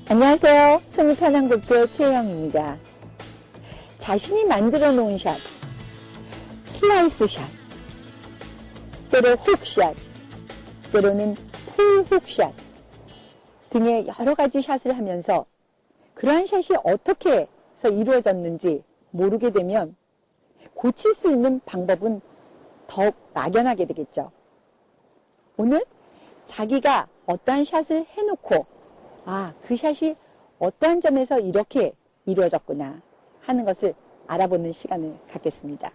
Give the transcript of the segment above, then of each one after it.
안녕하세요. 숨이 편한 골프의 최혜영입니다. 자신이 만들어 놓은 샷, 슬라이스 샷, 때로 훅샷, 때로는 풀훅샷 등의 여러 가지 샷을 하면서 그러한 샷이 어떻게 해서 이루어졌는지 모르게 되면 고칠 수 있는 방법은 더욱 막연하게 되겠죠. 오늘 자기가 어떠한 샷을 해놓고 그 샷이 어떠한 점에서 이렇게 이루어졌구나 하는 것을 알아보는 시간을 갖겠습니다.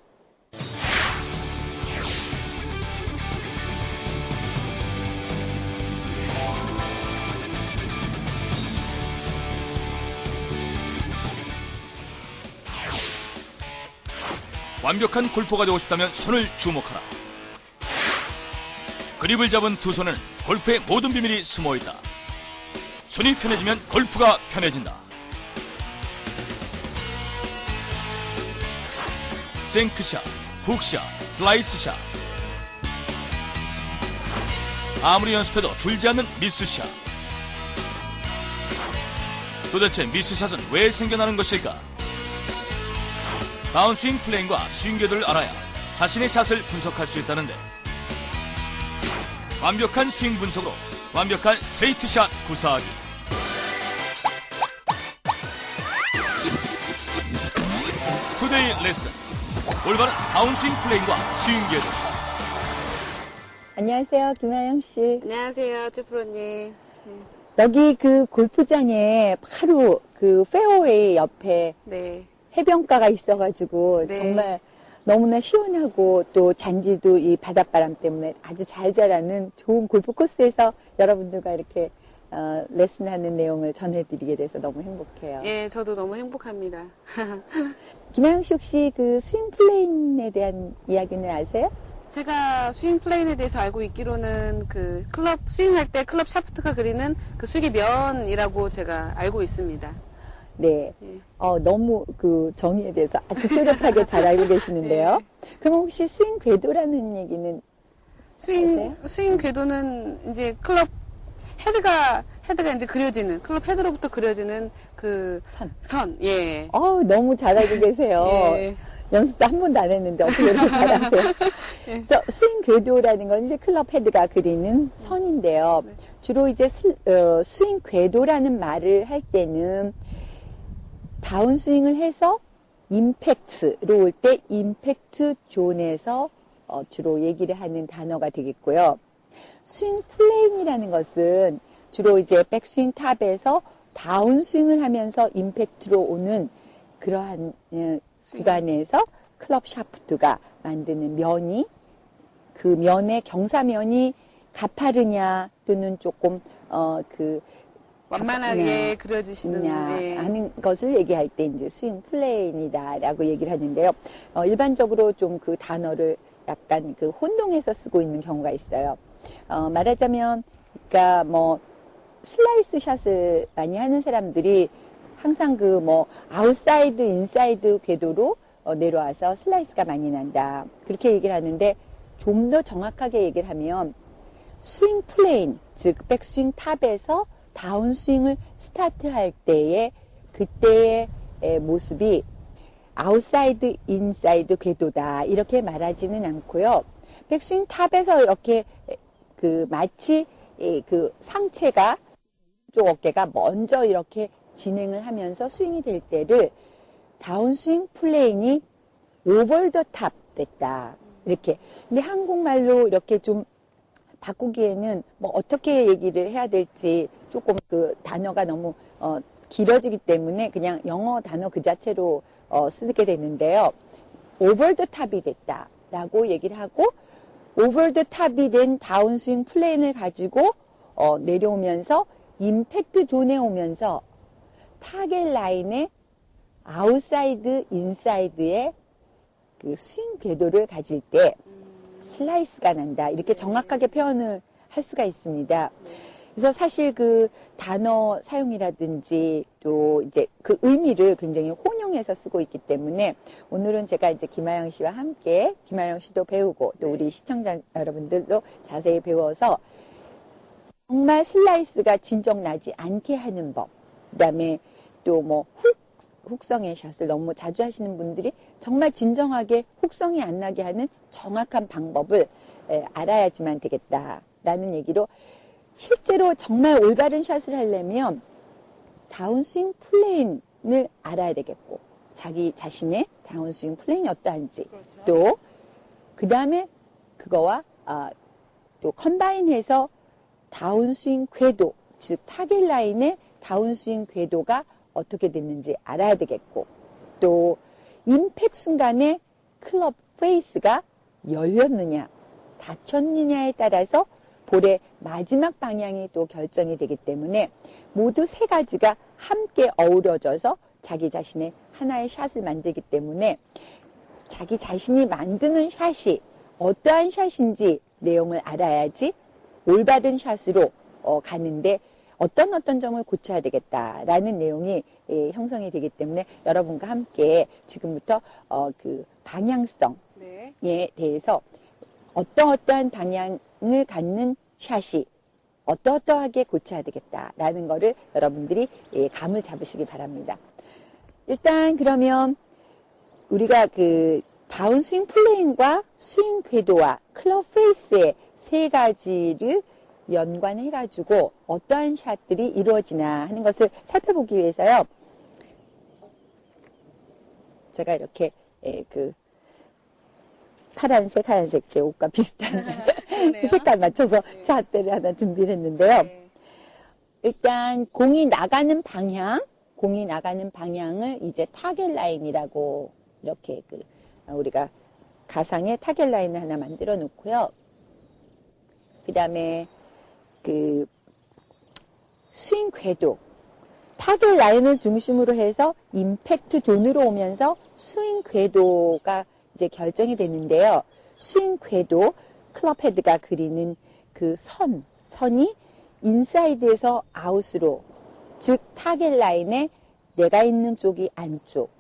완벽한 골퍼가 되고 싶다면 손을 주목하라. 그립을 잡은 두 손은 골프의 모든 비밀이 숨어있다. 손이 편해지면 골프가 편해진다. 생크샷, 훅샷, 슬라이스샷. 아무리 연습해도 줄지 않는 미스샷. 도대체 미스샷은 왜 생겨나는 것일까? 다운스윙 플레인과 스윙 궤도를 알아야 자신의 샷을 분석할 수 있다는데, 완벽한 스윙 분석으로 완벽한 스트레이트 샷 구사하기. 투데이 레슨, 올바른 다운스윙 플레인과 스윙 궤도. 안녕하세요, 김하영 씨. 안녕하세요, 쯔프로님. 여기 그 골프장에 바로 그 페어웨이 옆에 네. 해변가가 있어가지고 네. 정말 너무나 시원하고 또 잔디도 이 바닷바람 때문에 아주 잘 자라는 좋은 골프 코스에서 여러분들과 이렇게 레슨하는 내용을 전해드리게 돼서 너무 행복해요. 예, 저도 너무 행복합니다. 김하영 씨 혹시 그 스윙 플레인에 대한 이야기는 아세요? 제가 스윙 플레인에 대해서 알고 있기로는 그 클럽 스윙할 때 클럽 샤프트가 그리는 그 스윙의 면이라고 제가 알고 있습니다. 네. 예. 너무 그 정의에 대해서 아주 또렷하게 잘 알고 계시는데요. 네. 그럼 혹시 스윙 궤도라는 얘기는 아세요? 스윙 궤도는 이제 클럽 헤드가 이제 그려지는, 클럽 헤드로부터 그려지는 그 선. 예. 너무 잘 알고 계세요. 예. 연습도 한 번도 안 했는데 어떻게 이렇게 잘하세요? 예. 그래서 스윙 궤도라는 건 이제 클럽 헤드가 그리는 선인데요. 네. 주로 이제 스윙 궤도라는 말을 할 때는 다운 스윙을 해서 임팩트로 올 때 임팩트 존에서 주로 얘기를 하는 단어가 되겠고요. 스윙 플레인이라는 것은 주로 이제 백스윙 탑에서 다운 스윙을 하면서 임팩트로 오는 그러한 구간에서 클럽 샤프트가 만드는 면이, 그 면의 경사면이 가파르냐 또는 조금 완만하게 그려지시는 예. 하는 것을 얘기할 때 이제 스윙 플레인이다라고 얘기를 하는데요. 일반적으로 좀 그 단어를 약간 그 혼동해서 쓰고 있는 경우가 있어요. 말하자면, 그러니까 뭐 슬라이스 샷을 많이 하는 사람들이 항상 그 뭐 아웃사이드, 인사이드 궤도로 내려와서 슬라이스가 많이 난다. 그렇게 얘기를 하는데 좀 더 정확하게 얘기를 하면 스윙 플레인, 즉 백스윙 탑에서 다운스윙을 스타트할 때의 그때의 모습이 아웃사이드, 인사이드 궤도다 이렇게 말하지는 않고요. 백스윙 탑에서 이렇게 그 마치 그 상체가 쪽 어깨가 먼저 이렇게 진행을 하면서 스윙이 될 때를 다운스윙 플레인이 오버 더 탑 됐다 이렇게. 근데 한국말로 이렇게 좀 바꾸기에는 뭐 어떻게 얘기를 해야 될지 조금 그 단어가 너무 길어지기 때문에 그냥 영어 단어 그 자체로 쓰게 되는데요. 오버 더 탑이 됐다라고 얘기를 하고, 오버 더 탑이 된 다운스윙 플레인을 가지고 내려오면서 임팩트 존에 오면서 타겟 라인의 아웃사이드, 인사이드의 그 스윙 궤도를 가질 때 슬라이스가 난다. 이렇게 정확하게 표현을 할 수가 있습니다. 그래서 사실 그 단어 사용이라든지 또 이제 그 의미를 굉장히 혼용해서 쓰고 있기 때문에 오늘은 제가 이제 김하영 씨와 함께 김하영 씨도 배우고 또 우리 시청자 여러분들도 자세히 배워서 정말 슬라이스가 진정 나지 않게 하는 법, 그다음에 또 뭐 훅성의 샷을 너무 자주 하시는 분들이 정말 진정하게 훅성이 안 나게 하는 정확한 방법을 알아야지만 되겠다라는 얘기로, 실제로 정말 올바른 샷을 하려면 다운스윙 플레인을 알아야 되겠고, 자기 자신의 다운스윙 플레인이 어떠한지, 그렇죠. 또 그 다음에 그거와 또 컴바인해서 다운스윙 궤도, 즉 타겟 라인의 다운스윙 궤도가 어떻게 됐는지 알아야 되겠고, 또 임팩 순간에 클럽 페이스가 열렸느냐 닫혔느냐에 따라서 볼의 마지막 방향이 또 결정이 되기 때문에 모두 세 가지가 함께 어우러져서 자기 자신의 하나의 샷을 만들기 때문에, 자기 자신이 만드는 샷이 어떠한 샷인지 내용을 알아야지 올바른 샷으로 가는데 어떤 점을 고쳐야 되겠다라는 내용이 형성이 되기 때문에, 여러분과 함께 지금부터 그 방향성에 네. 대해서 어떠한 방향을 갖는 샷이 어떠하게 고쳐야 되겠다라는 거를 여러분들이 감을 잡으시기 바랍니다. 일단 그러면 우리가 그 다운스윙 플레인과 스윙 궤도와 클럽 페이스의 세 가지를 연관해가지고 어떠한 샷들이 이루어지나 하는 것을 살펴보기 위해서요, 제가 이렇게 그 파란색, 하얀색 제 옷과 비슷한 색깔 맞춰서 샷들을 하나 준비를 했는데요. 네. 일단 공이 나가는 방향을 이제 타겟 라인이라고 이렇게 우리가 가상의 타겟 라인을 하나 만들어 놓고요. 그 다음에 그 스윙 궤도, 타겟 라인을 중심으로 해서 임팩트 존으로 오면서 스윙 궤도가 이제 결정이 되는데요. 스윙 궤도, 클럽 헤드가 그리는 그 선이 인사이드에서 아웃으로, 즉 타겟 라인에 내가 있는 쪽이 안쪽,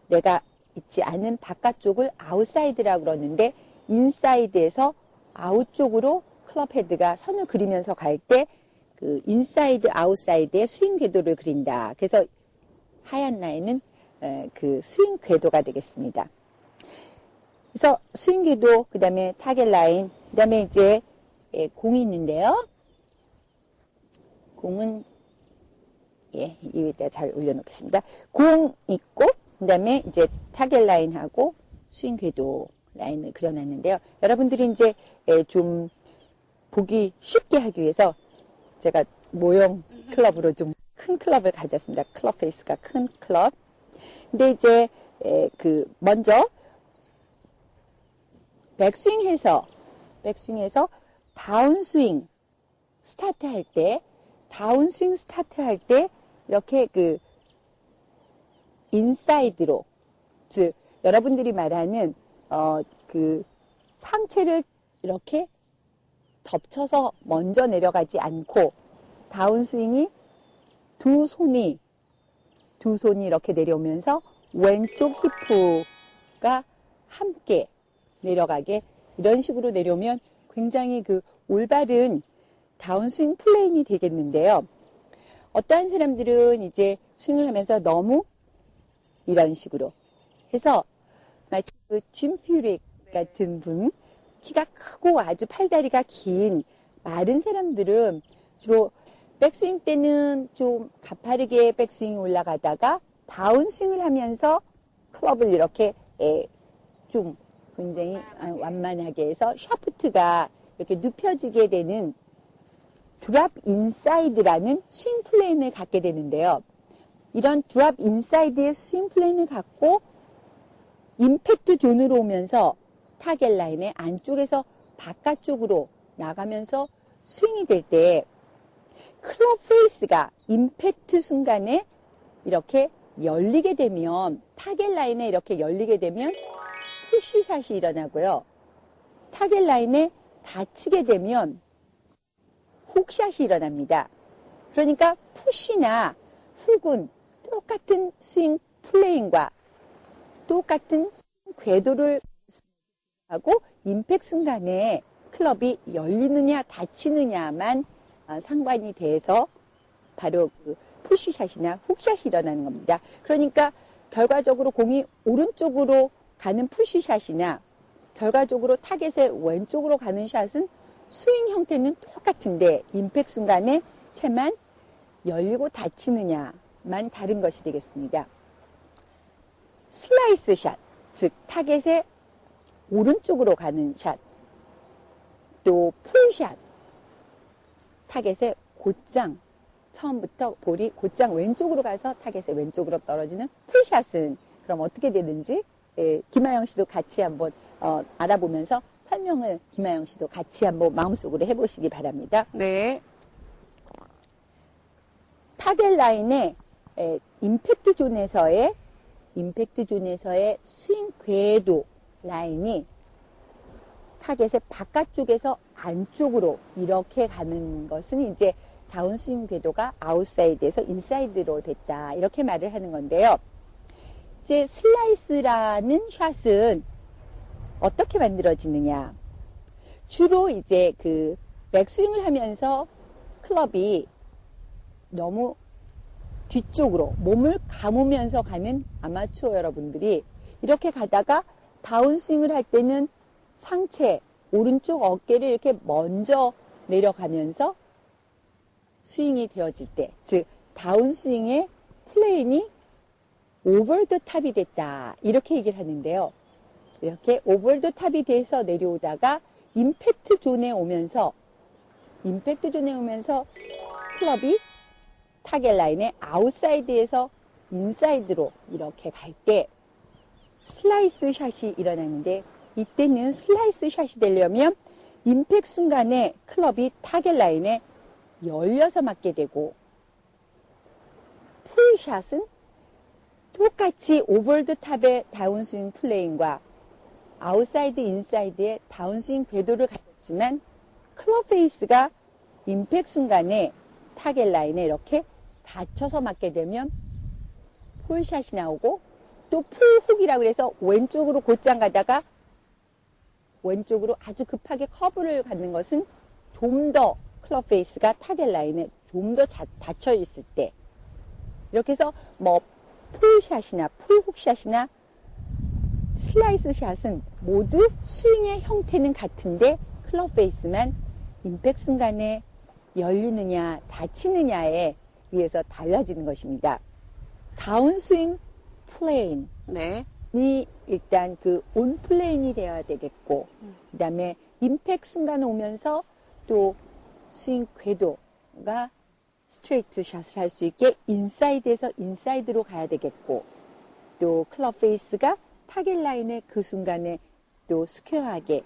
내가 있지 않은 바깥쪽을 아웃사이드라고 그러는데, 인사이드에서 아웃 쪽으로 클럽 헤드가 선을 그리면서 갈 때 그 인사이드 아웃사이드의 스윙 궤도를 그린다. 그래서 하얀 라인은 그 스윙 궤도가 되겠습니다. 그래서 스윙 궤도, 그 다음에 타겟 라인, 그 다음에 이제 공이 있는데요. 공은 이 위에다 잘 올려놓겠습니다. 공 있고, 그 다음에 이제 타겟 라인하고 스윙 궤도 라인을 그려놨는데요. 여러분들이 이제 좀 보기 쉽게 하기 위해서 제가 모형 클럽으로 좀 큰 클럽을 가졌습니다. 클럽 페이스가 큰 클럽. 근데 이제 먼저 백스윙해서 다운스윙 스타트 할 때, 이렇게 그 인사이드로, 즉 여러분들이 말하는 그 상체를 이렇게 덮쳐서 먼저 내려가지 않고, 다운스윙이 두 손이 이렇게 내려오면서 왼쪽 히프가 함께 내려가게, 이런 식으로 내려오면 굉장히 그 올바른 다운스윙 플레인이 되겠는데요. 어떠한 사람들은 이제 스윙을 하면서 너무 이런 식으로 해서 마치 그 짐 퓨릭 같은 분, 키가 크고 아주 팔다리가 긴 마른 사람들은 주로 백스윙 때는 좀 가파르게 백스윙이 올라가다가 다운스윙을 하면서 클럽을 이렇게 좀 굉장히 완만하게 해서 샤프트가 이렇게 눕혀지게 되는 드랍 인사이드라는 스윙 플레인을 갖게 되는데요. 이런 드랍 인사이드의 스윙 플레인을 갖고 임팩트 존으로 오면서 타겟 라인의 안쪽에서 바깥쪽으로 나가면서 스윙이 될 때 클럽 페이스가 임팩트 순간에 이렇게 열리게 되면, 타겟 라인에 이렇게 열리게 되면 푸시샷이 일어나고요. 타겟 라인에 닫히게 되면 훅샷이 일어납니다. 그러니까 푸시나 훅은 똑같은 스윙 플레인과 똑같은 궤도를 하고 임팩트 순간에 클럽이 열리느냐 닫히느냐만 상관이 돼서 바로 그 푸시샷이나 훅샷이 일어나는 겁니다. 그러니까 결과적으로 공이 오른쪽으로 가는 푸시샷이나 결과적으로 타겟의 왼쪽으로 가는 샷은 스윙 형태는 똑같은데 임팩트 순간에 채만 열리고 닫히느냐만 다른 것이 되겠습니다. 슬라이스 샷, 즉 타겟의 오른쪽으로 가는 샷, 또 풀샷, 타겟의 곧장, 처음부터 볼이 곧장 왼쪽으로 가서 타겟의 왼쪽으로 떨어지는 풀샷은 그럼 어떻게 되는지 김하영 씨도 같이 한번 알아보면서 설명을 김하영 씨도 같이 한번 마음속으로 해보시기 바랍니다. 네. 타겟 라인의 임팩트 존에서의 스윙 궤도 라인이 타겟의 바깥쪽에서 안쪽으로 이렇게 가는 것은 이제 다운스윙 궤도가 아웃사이드에서 인사이드로 됐다. 이렇게 말을 하는 건데요. 이제 슬라이스라는 샷은 어떻게 만들어지느냐. 주로 이제 그 백스윙을 하면서 클럽이 너무 뒤쪽으로 몸을 감으면서 가는 아마추어 여러분들이 이렇게 가다가 다운스윙을 할 때는 상체, 오른쪽 어깨를 이렇게 먼저 내려가면서 스윙이 되어질 때, 즉 다운스윙의 플레인이 오버 더 탑이 됐다. 이렇게 얘기를 하는데요. 이렇게 오버 더 탑이 돼서 내려오다가 임팩트 존에 오면서 클럽이 타겟 라인의 아웃사이드에서 인사이드로 이렇게 갈 때 슬라이스 샷이 일어나는데, 이때는 슬라이스 샷이 되려면 임팩트 순간에 클럽이 타겟 라인에 열려서 맞게 되고, 풀샷은 똑같이 오버 더 탑의 다운스윙 플레인과 아웃사이드 인사이드의 다운스윙 궤도를 가졌지만 클럽 페이스가 임팩트 순간에 타겟 라인에 이렇게 닫혀서 맞게 되면 폴샷이 나오고, 또 풀훅이라고 해서 왼쪽으로 곧장 가다가 왼쪽으로 아주 급하게 커브를 갖는 것은 좀 더 클럽 페이스가 타겟 라인에 좀 더 닫혀 있을 때, 이렇게 해서 뭐 풀샷이나 풀훅샷이나 슬라이스 샷은 모두 스윙의 형태는 같은데 클럽 페이스만 임팩트 순간에 열리느냐 닫히느냐에 의해서 달라지는 것입니다. 다운스윙 플레인이 네. 일단 그 온 플레인이 되어야 되겠고, 그 다음에 임팩트 순간 오면서 또 스윙 궤도가 스트레이트 샷을 할 수 있게 인사이드에서 인사이드로 가야 되겠고, 또 클럽 페이스가 타겟 라인의 그 순간에 또 스퀘어하게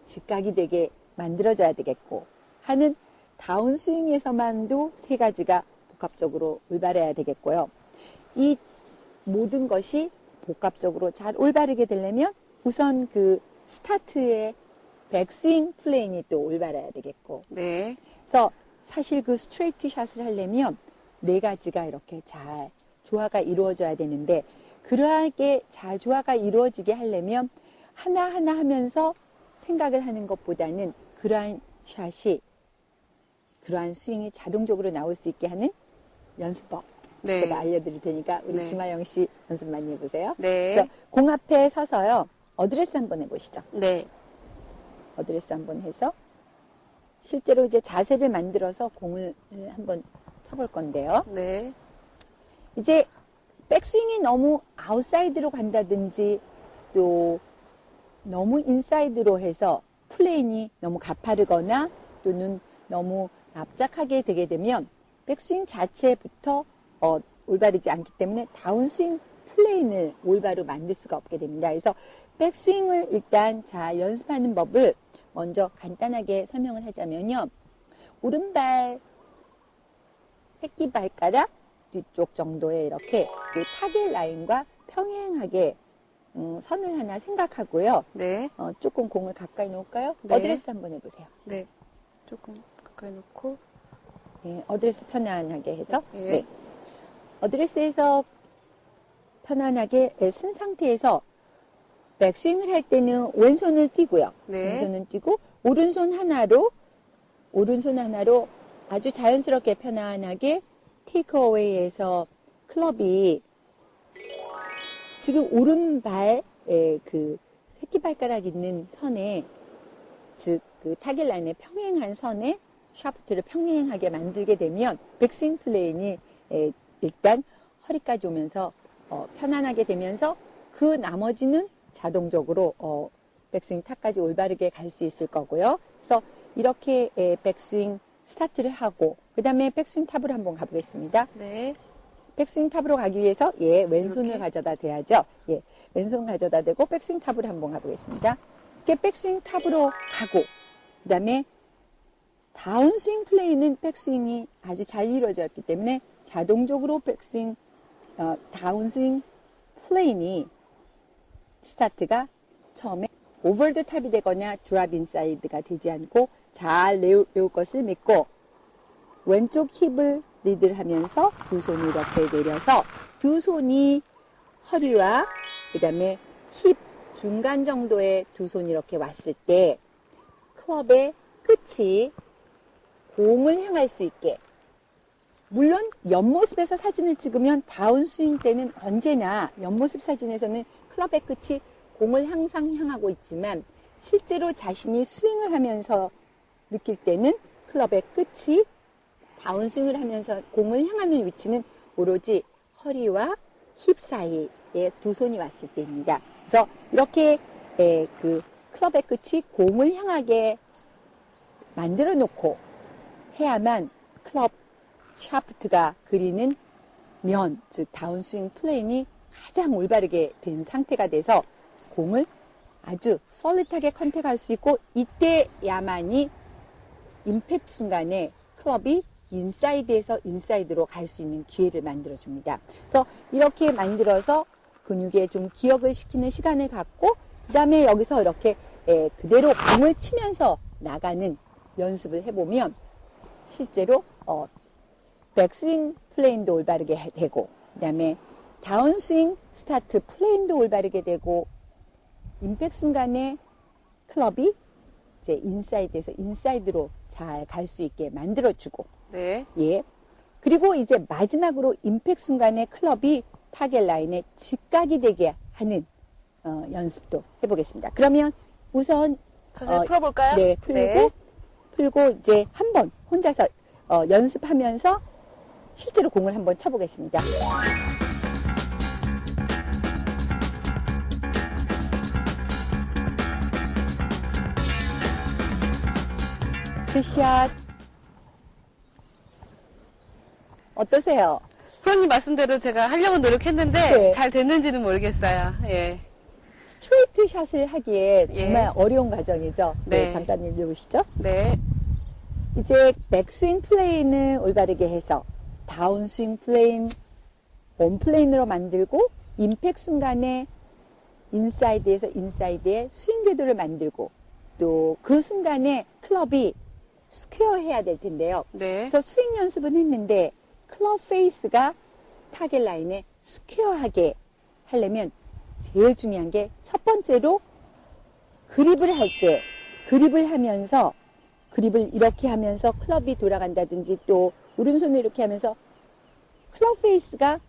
직각이 되게 만들어져야 되겠고 하는 다운스윙에서만도 세 가지가 복합적으로 올바라야 되겠고요. 이 모든 것이 복합적으로 잘 올바르게 되려면 우선 그 스타트의 백스윙 플레인이 또 올바라야 되겠고, 네. 그래서 사실 그 스트레이트 샷을 하려면 네 가지가 이렇게 잘 조화가 이루어져야 되는데, 그러하게 잘 조화가 이루어지게 하려면 하나하나 하면서 생각을 하는 것보다는 그러한 샷이, 그러한 스윙이 자동적으로 나올 수 있게 하는 연습법 네. 제가 알려드릴 테니까 우리 네. 김하영 씨 연습 많이 해보세요. 네. 그래서 공 앞에 서서요. 어드레스 한번 해보시죠. 네. 어드레스 한번 해서 실제로 이제 자세를 만들어서 공을 한번 쳐볼 건데요. 네. 이제 백스윙이 너무 아웃사이드로 간다든지 또 너무 인사이드로 해서 플레인이 너무 가파르거나 또는 너무 납작하게 되게 되면 백스윙 자체부터 올바르지 않기 때문에 다운스윙 플레인을 올바로 만들 수가 없게 됩니다. 그래서 백스윙을 일단 잘 연습하는 법을 먼저 간단하게 설명을 하자면요. 오른발 새끼발가락 뒤쪽 정도에 이렇게 그 타겟 라인과 평행하게 선을 하나 생각하고요. 네. 조금 공을 가까이 놓을까요? 네. 어드레스 한번 해보세요. 네. 조금 가까이 놓고. 네, 어드레스 편안하게 해서. 네. 네. 어드레스에서 편안하게 쓴 상태에서 백스윙을 할 때는 왼손을 띄고요. 네. 왼손은 띄고 오른손 하나로 아주 자연스럽게 편안하게 테이크어웨이에서 클럽이 지금 오른발에 그 새끼발가락 있는 선에, 즉 그 타겟 라인에 평행한 선에 샤프트를 평행하게 만들게 되면 백스윙 플레인이 일단 허리까지 오면서 편안하게 되면서 그 나머지는 자동적으로 백스윙 탑까지 올바르게 갈 수 있을 거고요. 그래서 이렇게 백스윙 스타트를 하고 그 다음에 백스윙 탑으로 한번 가보겠습니다. 네. 백스윙 탑으로 가기 위해서 왼손을 이렇게? 가져다 대야죠. 왼손 가져다 대고 백스윙 탑으로 한번 가보겠습니다. 이렇게 백스윙 탑으로 가고 그 다음에 다운스윙 플레이는 백스윙이 아주 잘 이루어졌기 때문에 자동적으로 백스윙 다운스윙 플레이니 스타트가 처음에 오버 더 탑이 되거나 드랍 인사이드가 되지 않고 잘 내올 것을 믿고 왼쪽 힙을 리드를 하면서 두 손을 이렇게 내려서 두 손이 허리와 그 다음에 힙 중간 정도의 두 손이 이렇게 왔을 때 클럽의 끝이 공을 향할 수 있게, 물론 옆모습에서 사진을 찍으면 다운스윙 때는 언제나 옆모습 사진에서는 클럽의 끝이 공을 항상 향하고 있지만 실제로 자신이 스윙을 하면서 느낄 때는 클럽의 끝이 다운스윙을 하면서 공을 향하는 위치는 오로지 허리와 힙 사이에 두 손이 왔을 때입니다. 그래서 이렇게 그 클럽의 끝이 공을 향하게 만들어 놓고 해야만 클럽 샤프트가 그리는 면, 즉 다운스윙 플레인이 가장 올바르게 된 상태가 돼서 공을 아주 솔릿하게 컨택할 수 있고, 이때야만이 임팩트 순간에 클럽이 인사이드에서 인사이드로 갈 수 있는 기회를 만들어줍니다. 그래서 이렇게 만들어서 근육에 좀 기억을 시키는 시간을 갖고 그 다음에 여기서 이렇게 그대로 공을 치면서 나가는 연습을 해보면 실제로 백스윙 플레인도 올바르게 되고 그 다음에 다운스윙 스타트 플레인도 올바르게 되고 임팩트 순간에 클럽이 이제 인사이드에서 인사이드로 잘 갈 수 있게 만들어주고 네. 그리고 이제 마지막으로 임팩트 순간에 클럽이 타겟 라인에 직각이 되게 하는 연습도 해보겠습니다. 그러면 우선 사실 풀어볼까요? 네, 풀고 이제 한번 혼자서 연습하면서 실제로 공을 한번 쳐보겠습니다. 굿샷. 어떠세요? 프로님 말씀대로 제가 하려고 노력했는데 네. 잘 됐는지는 모르겠어요. 예. 스트레이트 샷을 하기에 예. 정말 어려운 과정이죠. 네. 잠깐 읽어보시죠. 네. 이제 백스윙 플레이는 올바르게 해서 다운스윙 플레인, 원플레인으로 만들고 임팩트 순간에 인사이드에서 인사이드에 스윙 궤도를 만들고 또 그 순간에 클럽이 스퀘어 해야 될 텐데요. 네. 그래서 스윙 연습은 했는데 클럽 페이스가 타겟 라인에 스퀘어하게 하려면 제일 중요한 게 첫 번째로 그립을 할 때 그립을 하면서 그립을 이렇게 하면서 클럽이 돌아간다든지 또 오른손을 이렇게 하면서 클럽 페이스가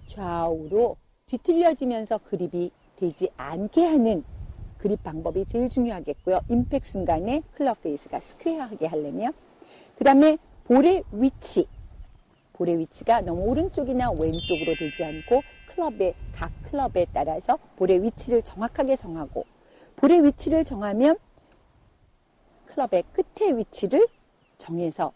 좌우로 뒤틀려지면서 그립이 되지 않게 하는 그립 방법이 제일 중요하겠고요. 임팩트 순간에 클럽 페이스가 스퀘어하게 하려면 그 다음에 볼의 위치가 너무 오른쪽이나 왼쪽으로 되지 않고 각 클럽에 따라서 볼의 위치를 정확하게 정하고 볼의 위치를 정하면 클럽의 끝의 위치를 정해서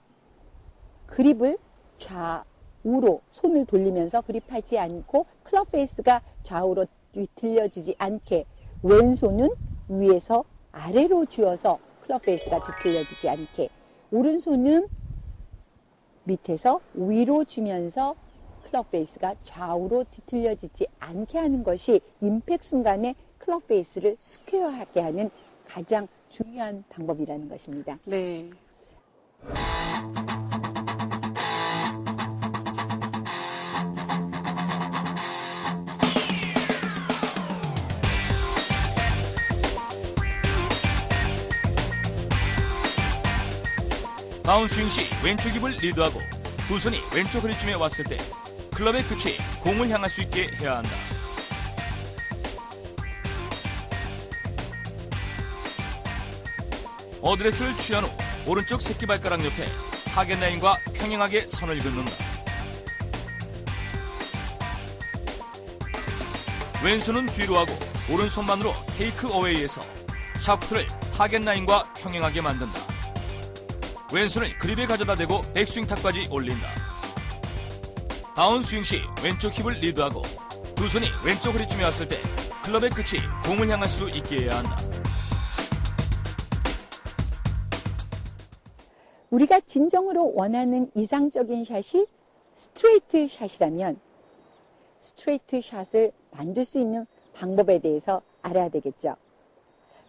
그립을 좌우로 손을 돌리면서 그립하지 않고 클럽 페이스가 좌우로 뒤틀려지지 않게 왼손은 위에서 아래로 쥐어서 클럽 페이스가 뒤틀려지지 않게 오른손은 밑에서 위로 쥐면서 클럽 페이스가 좌우로 뒤틀려지지 않게 하는 것이 임팩트 순간에 클럽 페이스를 스퀘어하게 하는 가장 중요한 방법이라는 것입니다. 네. 다운스윙 시 왼쪽 힙을 리드하고 두 손이 왼쪽 허리쯤에 왔을 때 클럽의 끝이 공을 향할 수 있게 해야 한다. 어드레스를 취한 후 오른쪽 새끼발가락 옆에 타겟 라인과 평행하게 선을 긋는다. 왼손은 뒤로 하고 오른손만으로 테이크 어웨이에서 샤프트를 타겟 라인과 평행하게 만든다. 왼손을 그립에 가져다 대고 백스윙 탑까지 올린다. 다운 스윙 시 왼쪽 힙을 리드하고 두 손이 왼쪽 허리쯤에 왔을 때 클럽의 끝이 공을 향할 수 있게 해야 한다. 우리가 진정으로 원하는 이상적인 샷이 스트레이트 샷이라면 스트레이트 샷을 만들 수 있는 방법에 대해서 알아야 되겠죠.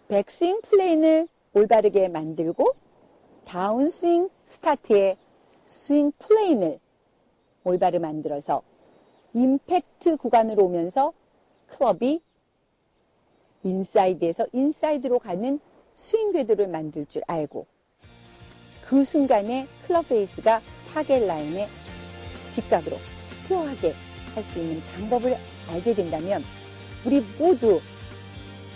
백스윙 플레인을 올바르게 만들고 다운스윙 스타트의 스윙 플레인을 올바르게 만들어서 임팩트 구간으로 오면서 클럽이 인사이드에서 인사이드로 가는 스윙 궤도를 만들 줄 알고 그 순간에 클럽 페이스가 타겟 라인에 직각으로 수평하게 할 수 있는 방법을 알게 된다면 우리 모두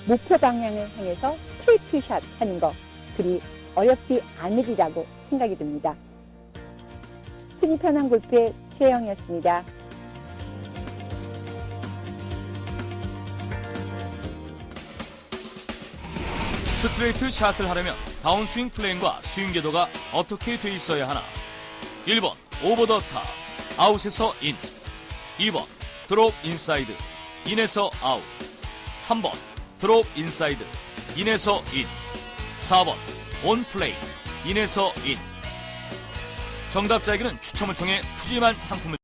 목표 방향을 향해서 스트레이트 샷 하는 거 그리 어렵지 않으리라고 생각이 듭니다. 손이 편한 골프의 최영이었습니다. 스트레이트 샷을 하려면 다운스윙 플레인과 스윙 궤도가 어떻게 돼 있어야 하나? 1번 오버 더 탑, 아웃에서 인. 2번 드롭 인사이드, 인에서 아웃. 3번 드롭 인사이드, 인에서 인. 4번 온 플레이, 인에서 인. 정답자에게는 추첨을 통해 푸짐한 상품을